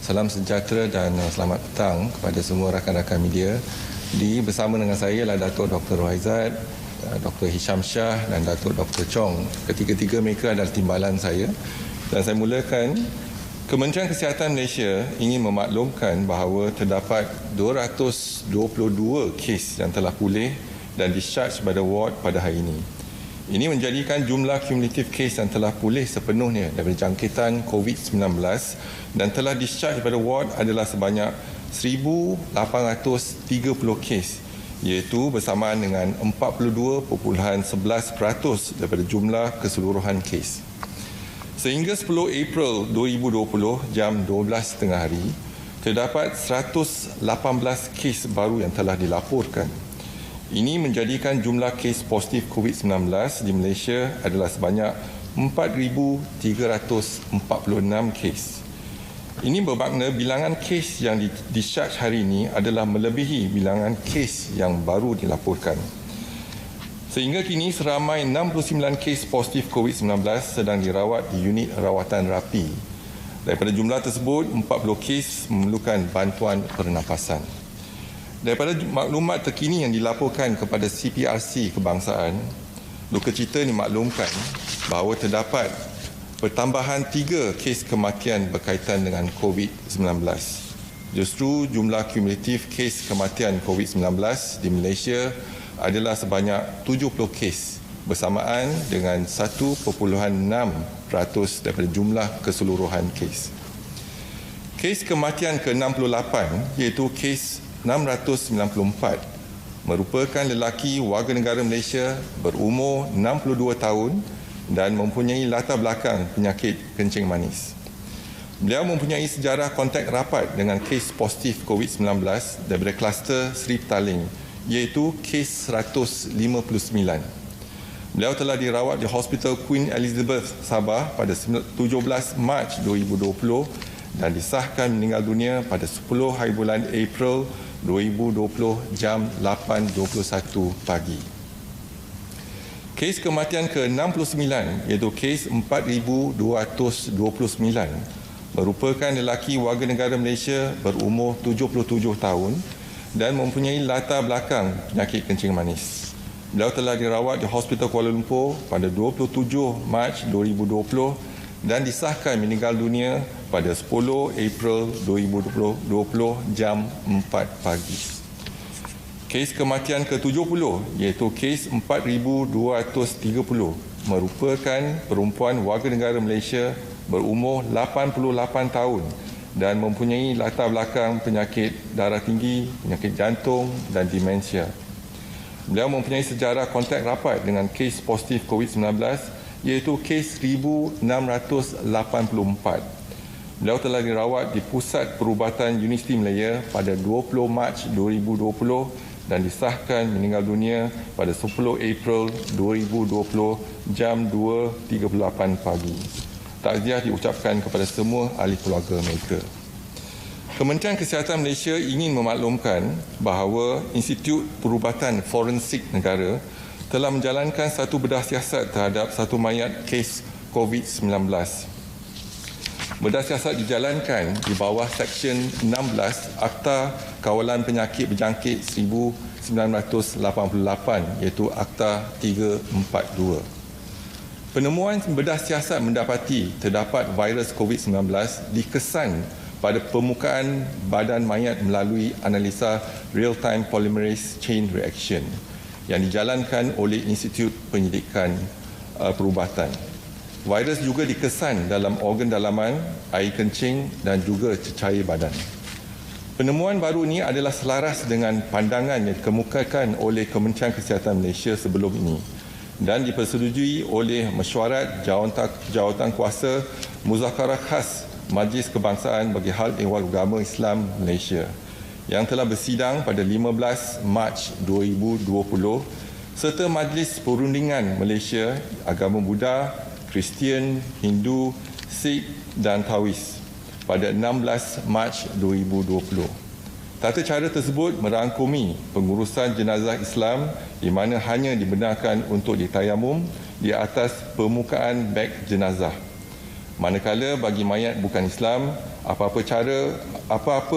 Salam sejahtera dan selamat petang kepada semua rakan-rakan media. Bersama dengan saya adalah Datuk Dr. Rohaizat, Dr. Hisham dan Datuk Dr. Chong. Ketiga-tiga mereka adalah timbalan saya. Dan saya mulakan, Kementerian Kesihatan Malaysia ingin memaklumkan bahawa terdapat 222 kes yang telah pulih dan discharge pada ward pada hari ini. Ini menjadikan jumlah kumulatif kes yang telah pulih sepenuhnya daripada jangkitan Covid-19 dan telah discharge pada ward adalah sebanyak 1,830 kes, iaitu bersamaan dengan 42.11% daripada jumlah keseluruhan kes. Sehingga 10 April 2020 jam 12.30 hari, terdapat 118 kes baru yang telah dilaporkan. Ini menjadikan jumlah kes positif Covid-19 di Malaysia adalah sebanyak 4,346 kes. Ini bermakna bilangan kes yang discharge hari ini adalah melebihi bilangan kes yang baru dilaporkan. Sehingga kini seramai 69 kes positif Covid-19 sedang dirawat di unit rawatan rapi. Daripada jumlah tersebut, 40 kes memerlukan bantuan pernafasan. Daripada maklumat terkini yang dilaporkan kepada CPRC Kebangsaan, duka cita dimaklumkan bahawa terdapat pertambahan 3 kes kematian berkaitan dengan COVID-19. Justru jumlah kumulatif kes kematian COVID-19 di Malaysia adalah sebanyak 70 kes bersamaan dengan 1.6% daripada jumlah keseluruhan kes. Kes kematian ke-68 iaitu kes 694 merupakan lelaki warga negara Malaysia berumur 62 tahun dan mempunyai latar belakang penyakit kencing manis. Beliau mempunyai sejarah kontak rapat dengan kes positif COVID-19 daripada kluster Seri Petaling, iaitu kes 159. Beliau telah dirawat di Hospital Queen Elizabeth Sabah pada 17 Mac 2020 dan disahkan meninggal dunia pada 10 hari bulan April 2020 jam 8.21 pagi. Kes kematian ke-69 iaitu kes 4,229 merupakan lelaki warga negara Malaysia berumur 77 tahun dan mempunyai latar belakang penyakit kencing manis. Beliau telah dirawat di Hospital Kuala Lumpur pada 27 Mac 2020 dan disahkan meninggal dunia pada 10 April 2020 jam 4 pagi. Kes kematian ke-70 iaitu kes 4,230 merupakan perempuan warga negara Malaysia berumur 88 tahun dan mempunyai latar belakang penyakit darah tinggi, penyakit jantung dan demensia. Beliau mempunyai sejarah kontak rapat dengan kes positif COVID-19 iaitu kes 1,684. Beliau telah dirawat di Pusat Perubatan Universiti Malaya pada 20 Mac 2020 dan disahkan meninggal dunia pada 10 April 2020 jam 2.38 pagi. Takziah diucapkan kepada semua ahli keluarga mereka. Kementerian Kesihatan Malaysia ingin memaklumkan bahawa Institut Perubatan Forensik Negara telah menjalankan satu bedah siasat terhadap satu mayat kes COVID-19. Bedah siasat dijalankan di bawah Seksyen 16 Akta Kawalan Penyakit Berjangkit 1988 iaitu Akta 342. Penemuan bedah siasat mendapati terdapat virus COVID-19 dikesan pada permukaan badan mayat melalui analisa real-time polymerase chain reaction yang dijalankan oleh Institut Penyidikan Perubatan. Virus juga dikesan dalam organ dalaman, air kencing dan juga cecair badan. Penemuan baru ini adalah selaras dengan pandangan yang dikemukakan oleh Kementerian Kesihatan Malaysia sebelum ini dan dipersetujui oleh Mesyuarat Jawatan Kuasa Muzakarah Khas Majlis Kebangsaan bagi Hal Ehwal Agama Islam Malaysia yang telah bersidang pada 15 Mac 2020 serta Majlis Perundingan Malaysia Agama Buddha, Kristian, Hindu, Sikh dan Taois pada 16 Mac 2020. Tata cara tersebut merangkumi pengurusan jenazah Islam di mana hanya dibenarkan untuk ditayamum di atas permukaan beg jenazah. Manakala bagi mayat bukan Islam, apa-apa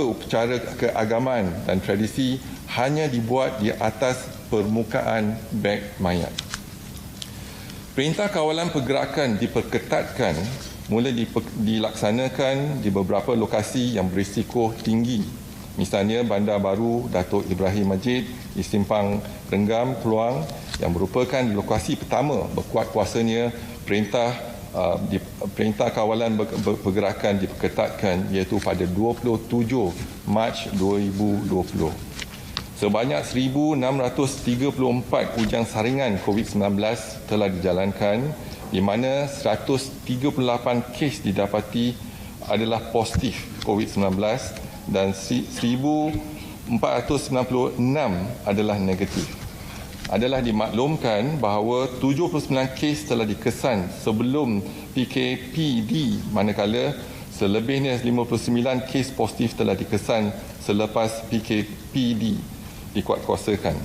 upacara keagamaan dan tradisi hanya dibuat di atas permukaan beg mayat. Perintah kawalan pergerakan diperketatkan mula dilaksanakan di beberapa lokasi yang berisiko tinggi. Misalnya Bandar Baru Datuk Ibrahim Majid di Simpang Renggam, Keluang yang merupakan lokasi pertama berkuat kuasanya perintah kawalan pergerakan diperketatkan iaitu pada 27 Mac 2020. Sebanyak 1,634 ujian saringan COVID-19 telah dijalankan di mana 138 kes didapati adalah positif COVID-19 dan 1,496 adalah negatif. Adalah dimaklumkan bahawa 79 kes telah dikesan sebelum PKPD, manakala selebihnya 59 kes positif telah dikesan selepas PKPD dikuatkuasakan.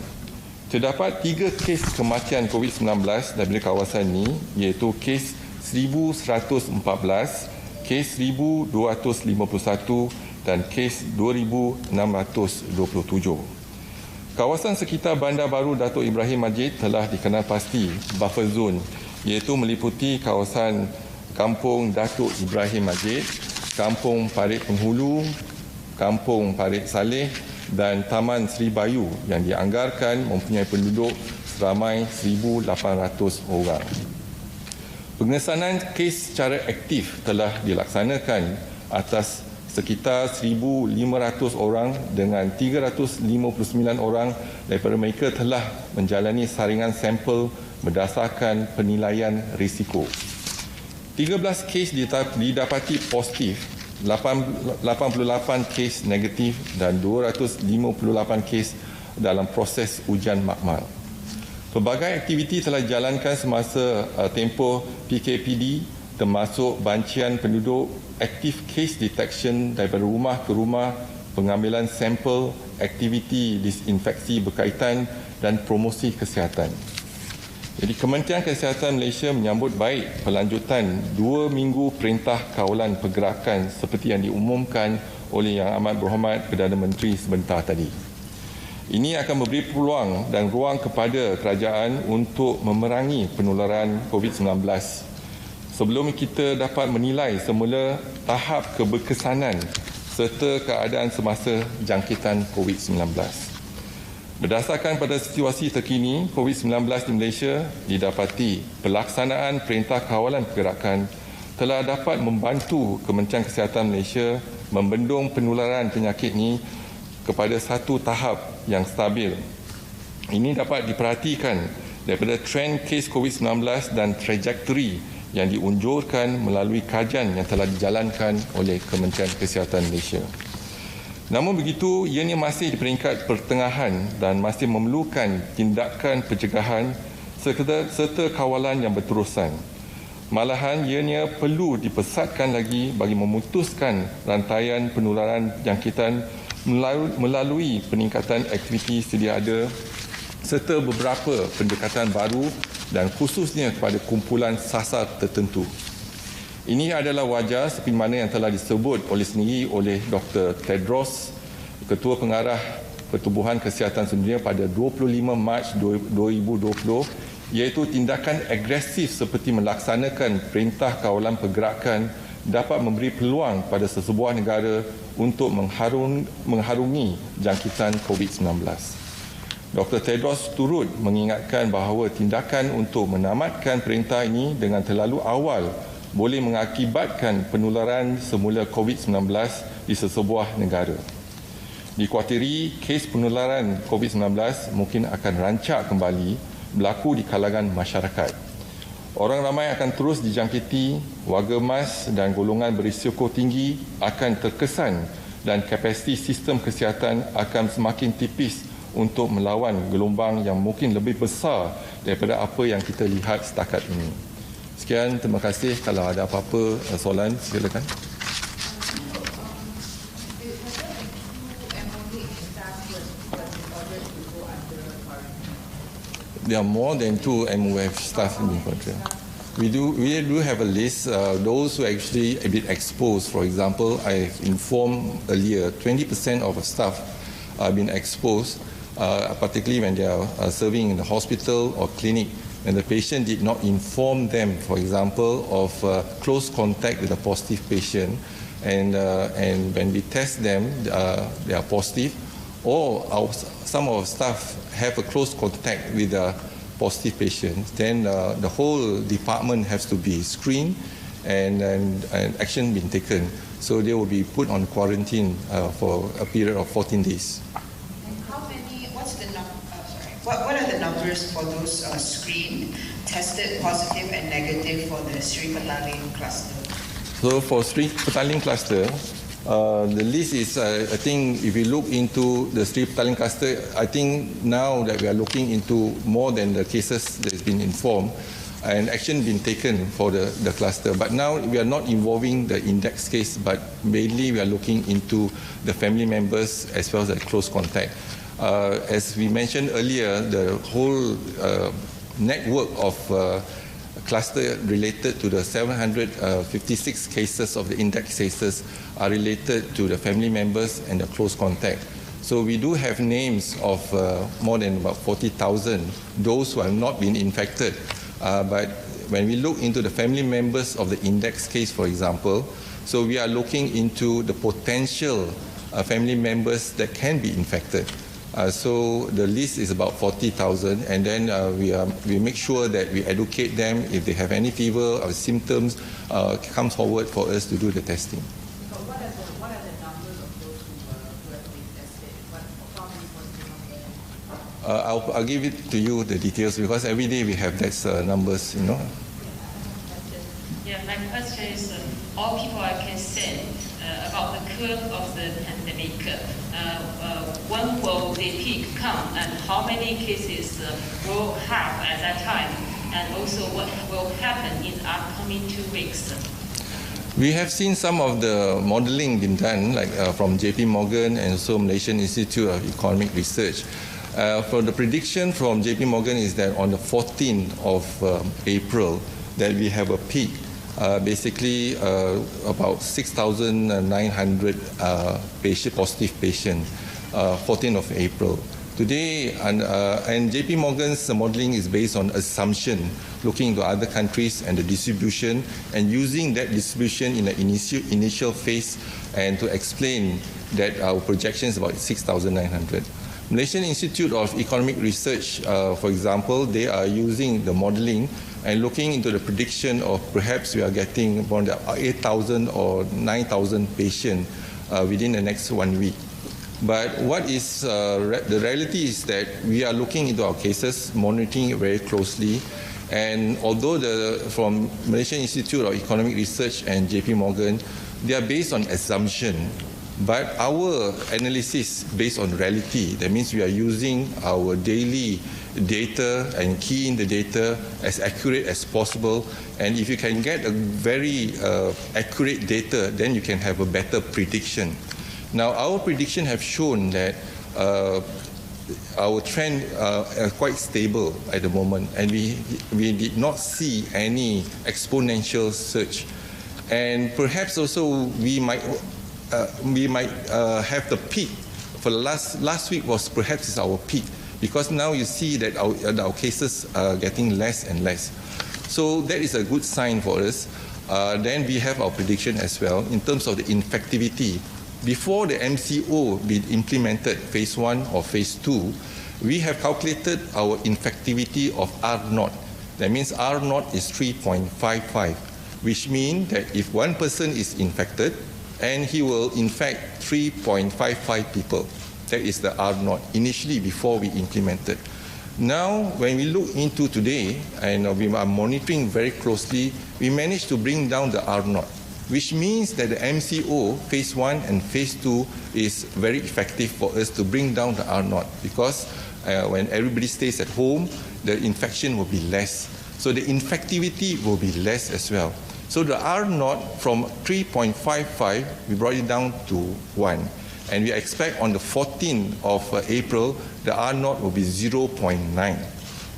Terdapat 3 kes kematian COVID-19 daripada kawasan ini, iaitu kes 1,114, kes 1,251 dan kes 2,627. Kawasan sekitar Bandar Baru Datuk Ibrahim Majid telah dikenal pasti buffer zone, iaitu meliputi kawasan Kampung Datuk Ibrahim Majid, Kampung Parit Penghulu, Kampung Parit Saleh dan Taman Seri Bayu yang dianggarkan mempunyai penduduk seramai 1,800 orang. Pengesanan kes secara aktif telah dilaksanakan atas sekitar 1,500 orang dengan 359 orang daripada mereka telah menjalani saringan sampel berdasarkan penilaian risiko. 13 kes didapati positif, 88 kes negatif dan 258 kes dalam proses ujian makmal. Pelbagai aktiviti telah dijalankan semasa tempoh PKPD, termasuk bancian penduduk, aktif case detection daripada rumah ke rumah, pengambilan sampel, aktiviti disinfeksi berkaitan dan promosi kesihatan. Jadi Kementerian Kesihatan Malaysia menyambut baik pelanjutan 2 minggu perintah kawalan pergerakan seperti yang diumumkan oleh Yang Amat Berhormat Perdana Menteri sebentar tadi. Ini akan memberi peluang dan ruang kepada kerajaan untuk memerangi penularan COVID-19. Sebelum kita dapat menilai semula tahap keberkesanan serta keadaan semasa jangkitan COVID-19. Berdasarkan pada situasi terkini COVID-19 di Malaysia, didapati pelaksanaan perintah kawalan pergerakan telah dapat membantu Kementerian Kesihatan Malaysia membendung penularan penyakit ini kepada satu tahap yang stabil. Ini dapat diperhatikan daripada trend kes COVID-19 dan trajektori yang diunjurkan melalui kajian yang telah dijalankan oleh Kementerian Kesihatan Malaysia. Namun begitu, ianya masih di peringkat pertengahan dan masih memerlukan tindakan pencegahan serta kawalan yang berterusan. Malahan, ianya perlu dipesatkan lagi bagi memutuskan rantaian penularan jangkitan melalui peningkatan aktiviti sedia ada serta beberapa pendekatan baru dan khususnya kepada kumpulan sasar tertentu. Ini adalah wajar seperti mana yang telah disebut oleh Dr. Tedros, Ketua Pengarah Pertubuhan Kesihatan Sedunia pada 25 Mac 2020, iaitu tindakan agresif seperti melaksanakan perintah kawalan pergerakan dapat memberi peluang pada sesebuah negara untuk mengharungi jangkitan COVID-19. Dr. Tedros turut mengingatkan bahawa tindakan untuk menamatkan perintah ini dengan terlalu awal boleh mengakibatkan penularan semula COVID-19 di sesebuah negara. Dikuatiri kes penularan COVID-19 mungkin akan rancak kembali berlaku di kalangan masyarakat. Orang ramai akan terus dijangkiti, warga emas dan golongan berisiko tinggi akan terkesan dan kapasiti sistem kesihatan akan semakin tipis untuk melawan gelombang yang mungkin lebih besar daripada apa yang kita lihat setakat ini. Sekian, terima kasih. Kalau ada apa-apa soalan, silakan. There are more than 2 MOF staff in the country. We do have a list. Those who actually have been exposed, for example, I informed earlier, 20% of staff have been exposed, particularly when they are serving in the hospital or clinic, and the patient did not inform them, for example, of close contact with a positive patient, and when we test them, they are positive, or some of our staff have a close contact with a positive patients, then the whole department has to be screened and action being taken. So they will be put on quarantine for a period of 14 days. And how many, what are the numbers for those screened, tested positive and negative for the Sri Petaling cluster? So for Sri Petaling cluster, the list is, I think, if you look into the Sri Petaling cluster, I think now that we are looking into more than the cases that has been informed and action been taken for the cluster. But now we are not involving the index case, but mainly we are looking into the family members as well as the close contact. As we mentioned earlier, the whole network of cluster related to the 756 cases of the index cases are related to the family members and the close contact. So we do have names of more than about 40,000, those who have not been infected. But when we look into the family members of the index case, for example, so we are looking into the potential family members that can be infected. So the list is about 40,000, and then we make sure that we educate them if they have any fever or symptoms, come forward for us to do the testing. But what are the numbers of those who have been tested? How many was I'll give it to you, the details, because every day we have those numbers, you know. Yeah, my question is, all people are concerned about the curve of the pandemic. When will the peak come, and how many cases will have at that time, and also what will happen in the upcoming 2 weeks? We have seen some of the modeling been done, like from JP Morgan and also Malaysian Institute of Economic Research. For the prediction from JP Morgan is that on the 14th of April, that we have a peak. Basically, about 6,900 positive patients, 14th of April. Today, and JP Morgan's modeling is based on assumption, looking into other countries and the distribution, and using that distribution in the initial phase, and to explain that our projection is about 6,900. Malaysian Institute of Economic Research, for example, they are using the modeling and looking into the prediction of perhaps we are getting around 8,000 or 9,000 patients within the next 1 week. But what is the reality is that we are looking into our cases, monitoring it very closely, and although from Malaysian Institute of Economic Research and JP Morgan, they are based on assumption. But our analysis based on reality, that means we are using our daily data and key in the data as accurate as possible. And if you can get a very accurate data, then you can have a better prediction. Now, our prediction have shown that our trend are quite stable at the moment, and we did not see any exponential surge. And perhaps also we might have the peak. For the last week was perhaps our peak, because now you see that our cases are getting less and less. So that is a good sign for us. Then we have our prediction as well in terms of the infectivity. Before the MCO be implemented, phase 1 or phase 2, we have calculated our infectivity of R0. That means R0 is 3.55, which means that if one person is infected, and he will infect 3.55 people. That is the R0 initially before we implemented. Now, when we look into today, and we are monitoring very closely, we managed to bring down the R0, which means that the MCO phase 1 and phase 2 is very effective for us to bring down the R0, because when everybody stays at home, the infection will be less. So the infectivity will be less as well. So the R0 from 3.55, we brought it down to 1. And we expect on the 14th of April, the R0 will be 0.9.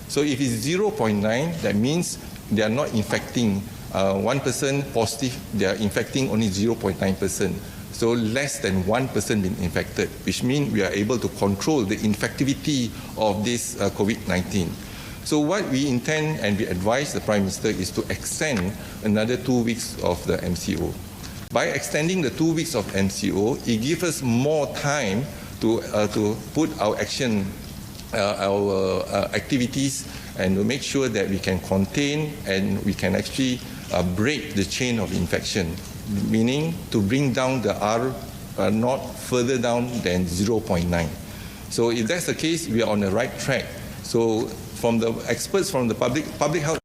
So if it's 0.9, that means they are not infecting. One person positive, they are infecting only 0.9%. So less than 1% been infected, which means we are able to control the infectivity of this COVID-19. So what we intend and we advise the Prime Minister is to extend another 2 weeks of the MCO. By extending the 2 weeks of MCO, it gives us more time to put our action, our activities, and to make sure that we can contain and we can actually break the chain of infection, meaning to bring down the R not further down than 0.9. So if that's the case, we are on the right track. So from the experts from the public health